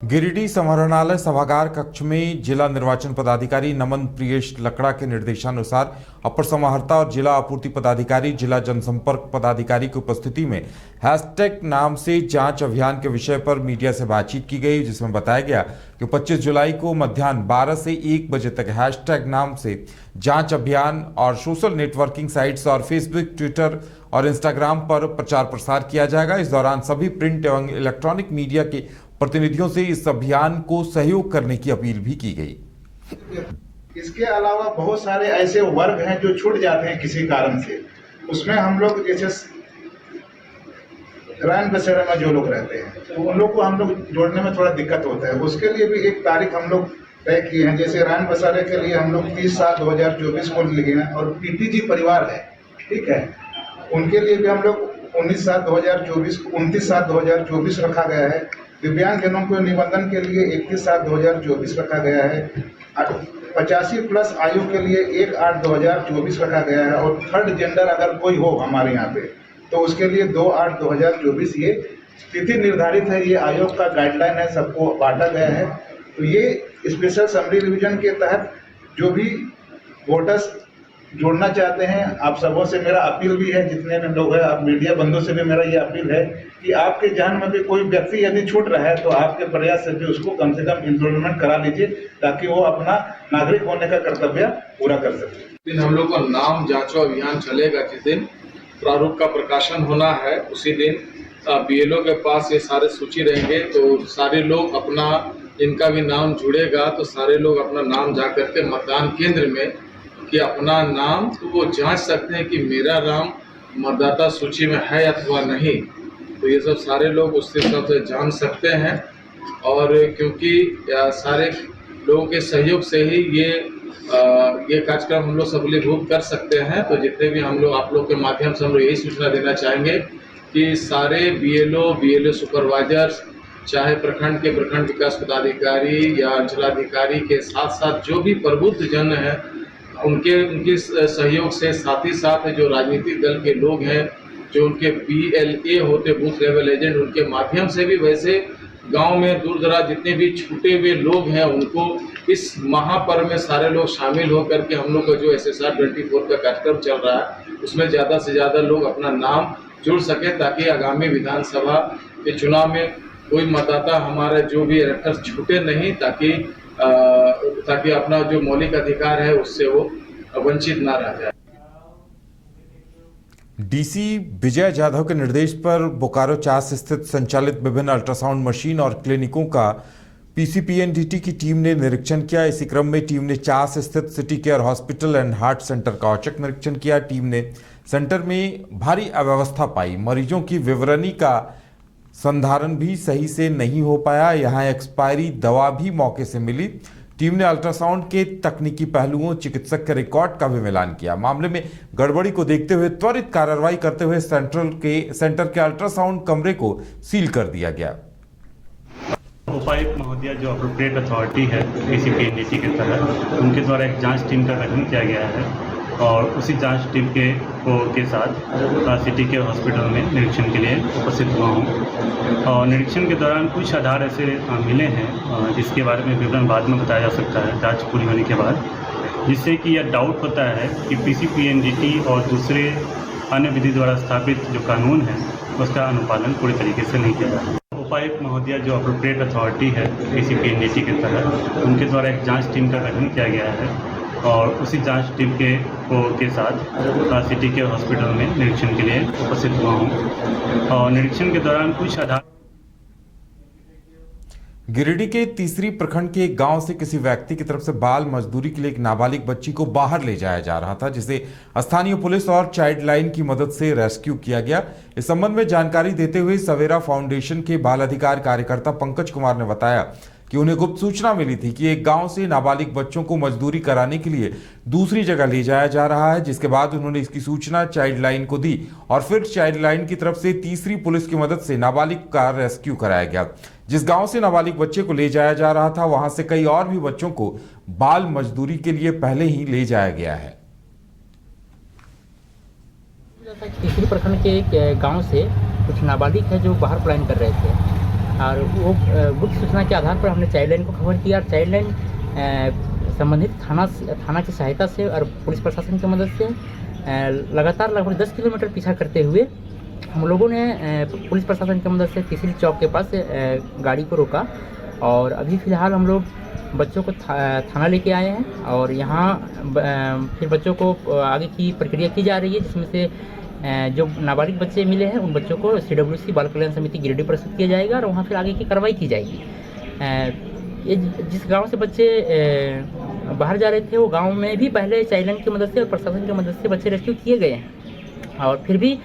गिरिडीह समाहरणालय सभागार कक्ष में जिला निर्वाचन पदाधिकारी नमन प्रियेश लकड़ा के निर्देशानुसार अपर समाहर्ता और जिला आपूर्ति पदाधिकारी, जिला जनसंपर्क पदाधिकारी की उपस्थिति में हैशटैग नाम से जांच अभियान के विषय पर मीडिया से बातचीत की गई, जिसमें बताया गया कि 25 जुलाई को मध्याह्न 12 से 1 बजे तक हैशटैग नाम से जांच अभियान और सोशल नेटवर्किंग साइट्स और फेसबुक, ट्विटर और इंस्टाग्राम पर प्रचार प्रसार किया जाएगा। इस दौरान सभी प्रिंट एवं इलेक्ट्रॉनिक मीडिया के प्रतिनिधियों से इस अभियान को सहयोग करने की अपील भी की गई। इसके अलावा बहुत सारे ऐसे वर्ग हैं जो छूट जाते हैं किसी कारण से। उसमें हम लोग जैसे रैन बसेरा में जो लोग रहते हैं तो उन लोग को हम लोग जोड़ने में थोड़ा दिक्कत होता है। उसके लिए भी एक तारीख हम लोग तय किए हैं। जैसे रैन बसेरे के लिए हम लोग 30/7/2024 को लिए हैं और पीटीजी परिवार है, ठीक है, उनके लिए भी हम लोग 19/7/2024 29/7/2024 रखा गया है। दिव्यांगजनों को निबंधन के लिए 31/7/2024 रखा गया है। 85+ आयु के लिए 1/8/2024 रखा गया है और थर्ड जेंडर अगर कोई हो हमारे यहाँ पे तो उसके लिए 2/8/2024 ये तिथि निर्धारित है। ये आयोग का गाइडलाइन है, सबको बांटा गया है। तो ये स्पेशल समरी रिवीजन के तहत जो भी वोटर्स जोड़ना चाहते हैं, आप सबों से मेरा अपील भी है, जितने में लोग हैं, आप मीडिया बंधुओं से भी मेरा ये अपील है कि आपके जहन में भी कोई व्यक्ति यदि छूट रहा है तो आपके प्रयास से भी उसको कम से कम इनरोलमेंट करा लीजिए ताकि वो अपना नागरिक होने का कर्तव्य पूरा कर सके। दिन हम लोग का नाम जांचो अभियान चलेगा। जिस दिन प्रारूप का प्रकाशन होना है उसी दिन बीएलओ के पास ये सारे सूची रहेंगे, तो सारे लोग अपना, इनका भी नाम जुड़ेगा तो सारे लोग अपना नाम जा करके मतदान केंद्र में कि अपना नाम तो वो जांच सकते हैं कि मेरा नाम मतदाता सूची में है अथवा नहीं। तो ये सब सारे लोग उससे सबसे जान सकते हैं और क्योंकि सारे लोगों के सहयोग से ही ये कार्यक्रम हम लोग सफलीभूत कर सकते हैं। तो जितने भी हम लोग, आप लोग के माध्यम से हम लोग यही सूचना देना चाहेंगे कि सारे बीएलओ सुपरवाइजर्स, चाहे प्रखंड के प्रखंड विकास पदाधिकारी या अंचलाधिकारी के साथ साथ जो भी प्रबुद्ध जन हैं उनके सहयोग से, साथ ही साथ जो राजनीतिक दल के लोग हैं, जो उनके BLA होते बूथ लेवल एजेंट, उनके माध्यम से भी वैसे गांव में दूर दराज जितने भी छूटे हुए लोग हैं उनको इस महापर्व में सारे लोग शामिल होकर के हम लोग का जो SSR 24 का कार्यक्रम चल रहा है उसमें ज़्यादा से ज़्यादा लोग अपना नाम जुड़ सके ताकि आगामी विधानसभा के चुनाव में कोई मतदाता हमारे जो भी इलेक्टर्स छूटे नहीं, ताकि अपना जो मौलिक अधिकार है उससे वो वंचित ना रह जाए। डीसी विजय जाधव के निर्देश पर बोकारो चास स्थित संचालित विभिन्न अल्ट्रासाउंड मशीन और क्लिनिकों का PCPNDT की टीम ने निरीक्षण किया। इसी क्रम में टीम ने चास स्थित city care hospital and heart centre का औचक निरीक्षण किया। टीम ने सेंटर में भारी अव्यवस्था पाई, मरीजों की विवरणी का संधारण भी सही से नहीं हो पाया, यहां एक्सपायरी दवा भी मौके से मिली। टीम ने अल्ट्रासाउंड के तकनीकी पहलुओं, चिकित्सक के रिकॉर्ड का भी मिलान किया। मामले में गड़बड़ी को देखते हुए त्वरित कार्रवाई करते हुए सेंटर के अल्ट्रासाउंड कमरे को सील कर दिया गया। उपायुक्त महोदया जो अप्रोप्रिएट अथॉरिटी है PCPNDT के तहत, उनके द्वारा एक जांच टीम का गठन किया गया है और उसी जांच टीम के साथ सिटी के हॉस्पिटल में निरीक्षण के लिए उपस्थित हुआ हूँ। और निरीक्षण के दौरान कुछ आधार ऐसे मिले हैं जिसके बारे में विवरण बाद में बताया जा सकता है जांच पूरी होने के बाद, जिससे कि यह डाउट होता है कि PCPNDT और दूसरे अन्य विधि द्वारा स्थापित जो कानून है उसका अनुपालन पूरी तरीके से नहीं किया जा रहा है। उपायुक्त महोदया जो अप्रोप्रिएट अथॉरिटी है PCPNDT के तहत, उनके द्वारा एक जांच टीम का गठन किया गया है और उसी जांच टीम के साथ सिटी के हॉस्पिटल में निरीक्षण के लिए उपस्थित हुआ हूँ। और निरीक्षण के दौरान कुछ आधार गिरिडीह के तीसरी प्रखंड के एक गांव से किसी व्यक्ति की तरफ से बाल मजदूरी के लिए एक नाबालिग बच्ची को बाहर ले जाया जा रहा था, जिसे स्थानीय पुलिस और चाइल्ड लाइन की मदद से रेस्क्यू किया गया। इस संबंध में जानकारी देते हुए सवेरा फाउंडेशन के बाल अधिकार कार्यकर्ता पंकज कुमार ने बताया कि उन्हें गुप्त सूचना मिली थी कि एक गांव से नाबालिग बच्चों को मजदूरी कराने के लिए दूसरी जगह ले जाया जा रहा है, जिसके बाद उन्होंने इसकी सूचना चाइल्ड लाइन को दी और फिर चाइल्ड लाइन की तरफ से तीसरी पुलिस की मदद से नाबालिग का रेस्क्यू कराया गया। जिस गांव से नाबालिग बच्चे को ले जाया जा रहा था वहां से कई और भी बच्चों को बाल मजदूरी के लिए पहले ही ले जाया गया है। तीसरी प्रखंड के एक गांव से कुछ नाबालिग है जो बाहर पलायन कर रहे थे और वो गुप्त सूचना के आधार पर हमने चाइल्ड लाइन को खबर किया और चाइल्ड लाइन संबंधित थाना की सहायता से और पुलिस प्रशासन की मदद से लगातार लगभग 10 किलोमीटर पीछा करते हुए हम लोगों ने पुलिस प्रशासन की मदद से तीसरी चौक के पास गाड़ी को रोका और अभी फ़िलहाल हम लोग बच्चों को थाना लेके आए हैं और यहाँ फिर बच्चों को आगे की प्रक्रिया की जा रही है, जिसमें से जो नाबालिग बच्चे मिले हैं उन बच्चों को CWC बाल कल्याण समिति गिरिडीह प्रस्तुत किया जाएगा और वहाँ फिर आगे की कार्रवाई की जाएगी। ये जिस गांव से बच्चे बाहर जा रहे थे वो गांव में भी पहले चाइल्ड लाइन की मदद से और प्रशासन की मदद से बच्चे रेस्क्यू किए गए हैं और फिर भी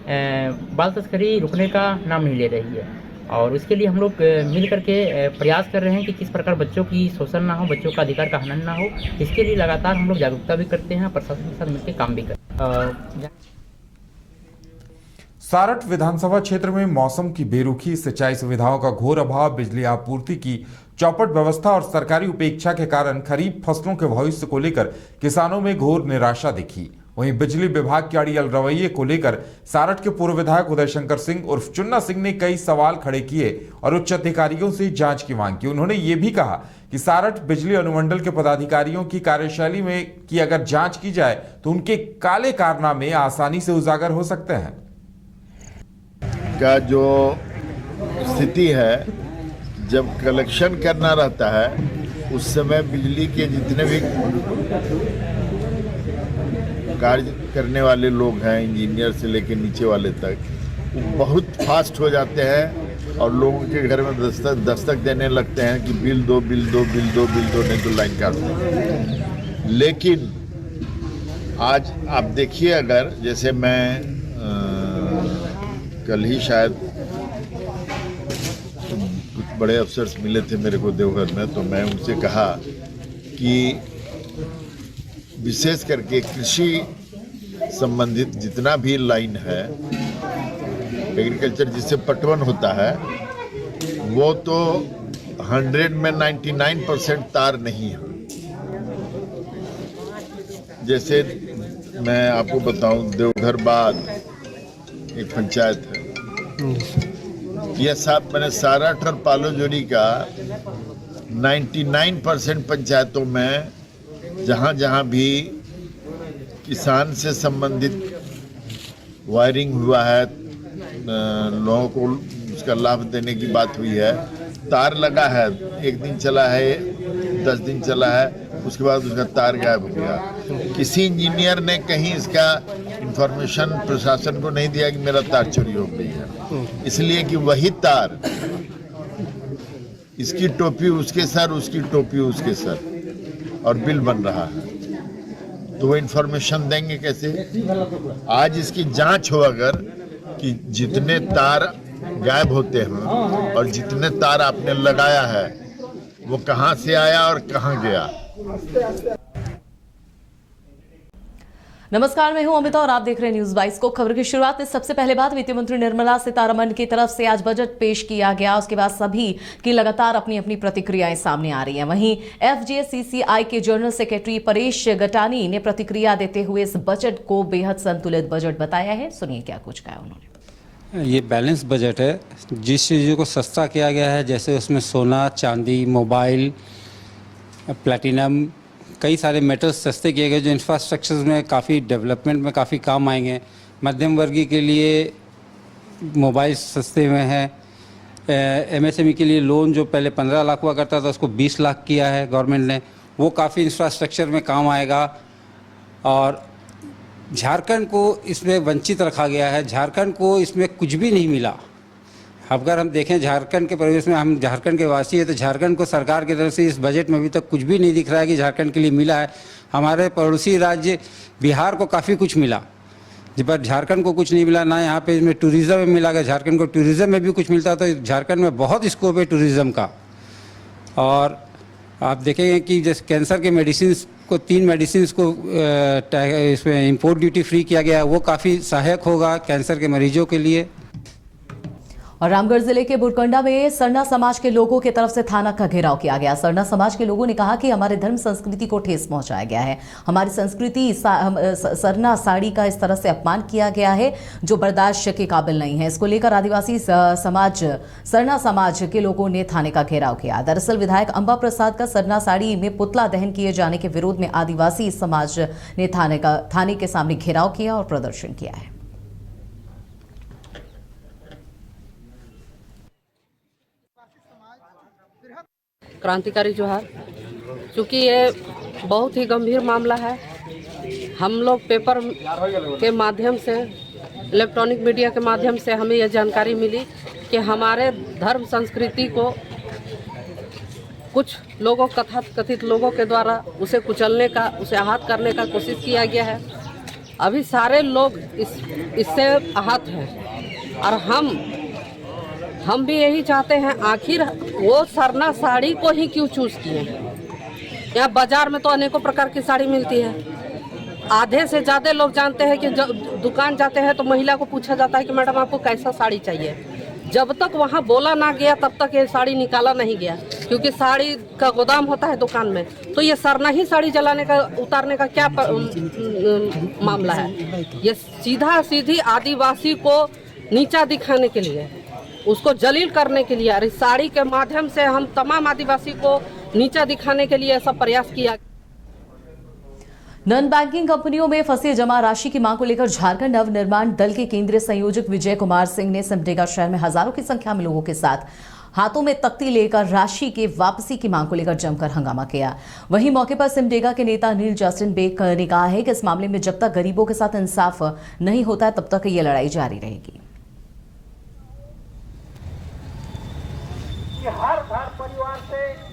बाल तस्करी रुकने का नाम नहीं ले रही है और उसके लिए हम लोग मिल करके प्रयास कर रहे हैं कि किस प्रकार बच्चों की शोषण ना हो, बच्चों का अधिकार का हनन ना हो। इसके लिए लगातार हम लोग जागरूकता भी करते हैं, प्रशासन के साथ मिलकर काम भी करते हैं। सारठ विधानसभा क्षेत्र में मौसम की बेरुखी, सिंचाई सुविधाओं का घोर अभाव, बिजली आपूर्ति की चौपट व्यवस्था और सरकारी उपेक्षा के कारण खरीफ फसलों के भविष्य को लेकर किसानों में घोर निराशा दिखी। वहीं बिजली विभाग के अड़ियल रवैये को लेकर सारठ के पूर्व विधायक उदय शंकर सिंह उर्फ चुन्ना सिंह ने कई सवाल खड़े किए और उच्च अधिकारियों से जांच की मांग की। उन्होंने ये भी कहा कि सारठ बिजली अनुमंडल के पदाधिकारियों की कार्यशैली में की अगर जांच की जाए तो उनके काले कारनामे आसानी से उजागर हो सकते हैं। का जो स्थिति है, जब कलेक्शन करना रहता है उस समय बिजली के जितने भी कार्य करने वाले लोग हैं, इंजीनियर से लेकर नीचे वाले तक, वो बहुत फास्ट हो जाते हैं और लोगों के घर में दस्तक देने लगते हैं कि बिल दो बिल दो बिल दो बिल दो, नहीं तो लाइन काट दो। लेकिन आज आप देखिए, अगर जैसे मैं कल ही शायद कुछ बड़े अफसर्स मिले थे मेरे को देवघर में, तो मैं उनसे कहा कि विशेष करके कृषि संबंधित जितना भी लाइन है, एग्रीकल्चर जिससे पटवन होता है, वो तो 100 में 99% तार नहीं है। जैसे मैं आपको बताऊं, देवघर बाद एक पंचायत है, यह मैंने सारठ और पालोजोरी का 99% पंचायतों में जहाँ जहाँ भी किसान से संबंधित वायरिंग हुआ है, लोगों को उसका लाभ देने की बात हुई है, तार लगा है, 1 दिन चला है, 10 दिन चला है, उसके बाद उसका तार गायब हो गया। किसी इंजीनियर ने कहीं इसका इंफॉर्मेशन प्रशासन को नहीं दिया कि मेरा तार चोरी हो गई है, इसलिए कि वही तार, इसकी टोपी उसके सर, उसकी टोपी उसके सर, और बिल बन रहा है, तो वो इंफॉर्मेशन देंगे कैसे? आज इसकी जांच हो अगर कि जितने तार गायब होते हैं और जितने तार आपने लगाया है वो कहां से आया और कहां गया। नमस्कार, मैं हूं अमिता और आप देख रहे हैं न्यूज 22 को। खबर की शुरुआत में सबसे पहले बात वित्त मंत्री निर्मला सीतारमण की तरफ से आज बजट पेश किया गया। उसके बाद सभी की लगातार अपनी अपनी प्रतिक्रियाएं सामने आ रही हैं। वहीं FJCCI के जनरल सेक्रेटरी परेश गटानी ने प्रतिक्रिया देते हुए इस बजट को बेहद संतुलित बजट बताया है। सुनिए क्या कुछ कहा उन्होंने। ये बैलेंस बजट है। जिस चीज़ों को सस्ता किया गया है, जैसे उसमें सोना, चांदी, मोबाइल, प्लैटिनम, कई सारे मेटल्स सस्ते किए गए जो इंफ्रास्ट्रक्चर में काफ़ी डेवलपमेंट में काफ़ी काम आएंगे। मध्यम वर्गीय के लिए मोबाइल सस्ते में है। MSME के लिए लोन जो पहले 15 लाख हुआ करता था उसको 20 लाख किया है गवर्नमेंट ने, वो काफ़ी इंफ्रास्ट्रक्चर में काम आएगा। और झारखंड को इसमें वंचित रखा गया है। झारखंड को इसमें कुछ भी नहीं मिला। अगर हम देखें झारखंड के परिवेश में, हम झारखंड के वासी हैं, तो झारखंड को सरकार की तरफ से इस बजट में अभी तक कुछ भी नहीं दिख रहा है कि झारखंड के लिए मिला है। हमारे पड़ोसी राज्य बिहार को काफ़ी कुछ मिला, पर झारखंड को कुछ नहीं मिला। ना यहाँ पे इसमें टूरिज़्म में मिला। अगर झारखंड को टूरिज़्म में भी कुछ मिलता तो झारखंड में बहुत स्कोप है टूरिज़्म का। और आप देखेंगे कि जैसे कैंसर के मेडिसिन को 3 मेडिसिन को इसमें इंपोर्ट ड्यूटी फ्री किया गया है, वो काफ़ी सहायक होगा कैंसर के मरीजों के लिए। और रामगढ़ जिले के बुरकंडा में सरना समाज के लोगों की तरफ से थाना का घेराव किया गया। सरना समाज के लोगों ने कहा कि हमारे धर्म संस्कृति को ठेस पहुंचाया गया है, हमारी संस्कृति सरना साड़ी का इस तरह से अपमान किया गया है जो बर्दाश्त के काबिल नहीं है। इसको लेकर आदिवासी समाज सरना समाज के लोगों ने थाने का घेराव किया। दरअसल विधायक अंबा प्रसाद का सरना साड़ी में पुतला दहन किए जाने के विरोध में आदिवासी समाज ने थाने के सामने घेराव किया और प्रदर्शन किया है। क्रांतिकारी जोहार। चूँकि ये बहुत ही गंभीर मामला है, हम लोग पेपर के माध्यम से, इलेक्ट्रॉनिक मीडिया के माध्यम से हमें यह जानकारी मिली कि हमारे धर्म संस्कृति को कुछ लोगों, कथित लोगों के द्वारा उसे कुचलने का, उसे आहत करने का कोशिश किया गया है। अभी सारे लोग इससे आहत हैं और हम भी यही चाहते हैं, आखिर वो सरना साड़ी को ही क्यों चूज किए। यहाँ बाजार में तो अनेकों प्रकार की साड़ी मिलती है, आधे से ज़्यादा लोग जानते हैं कि जब दुकान जाते हैं तो महिला को पूछा जाता है कि मैडम आपको कैसा साड़ी चाहिए। जब तक वहाँ बोला ना गया तब तक ये साड़ी निकाला नहीं गया, क्योंकि साड़ी का गोदाम होता है दुकान में, तो ये सरना ही साड़ी जलाने का, उतारने का क्या मामला है। ये सीधी आदिवासी को नीचा दिखाने के लिए, उसको जलील करने के लिए, और इस साड़ी के माध्यम से हम तमाम आदिवासी को नीचा दिखाने के लिए ऐसा प्रयास किया। नॉन बैंकिंग कंपनियों में फंसी जमा राशि की मांग को लेकर झारखंड नवनिर्माण दल के केंद्रीय संयोजक विजय कुमार सिंह ने सिमडेगा शहर में हजारों की संख्या में लोगों के साथ हाथों में तख्ती लेकर राशि के वापसी की मांग को लेकर जमकर हंगामा किया। वहीं मौके पर सिमडेगा के नेता नील जस्टिन बेग ने कहा है कि इस मामले में जब तक गरीबों के साथ इंसाफ नहीं होता है तब तक ये लड़ाई जारी रहेगी। हर घर परिवार से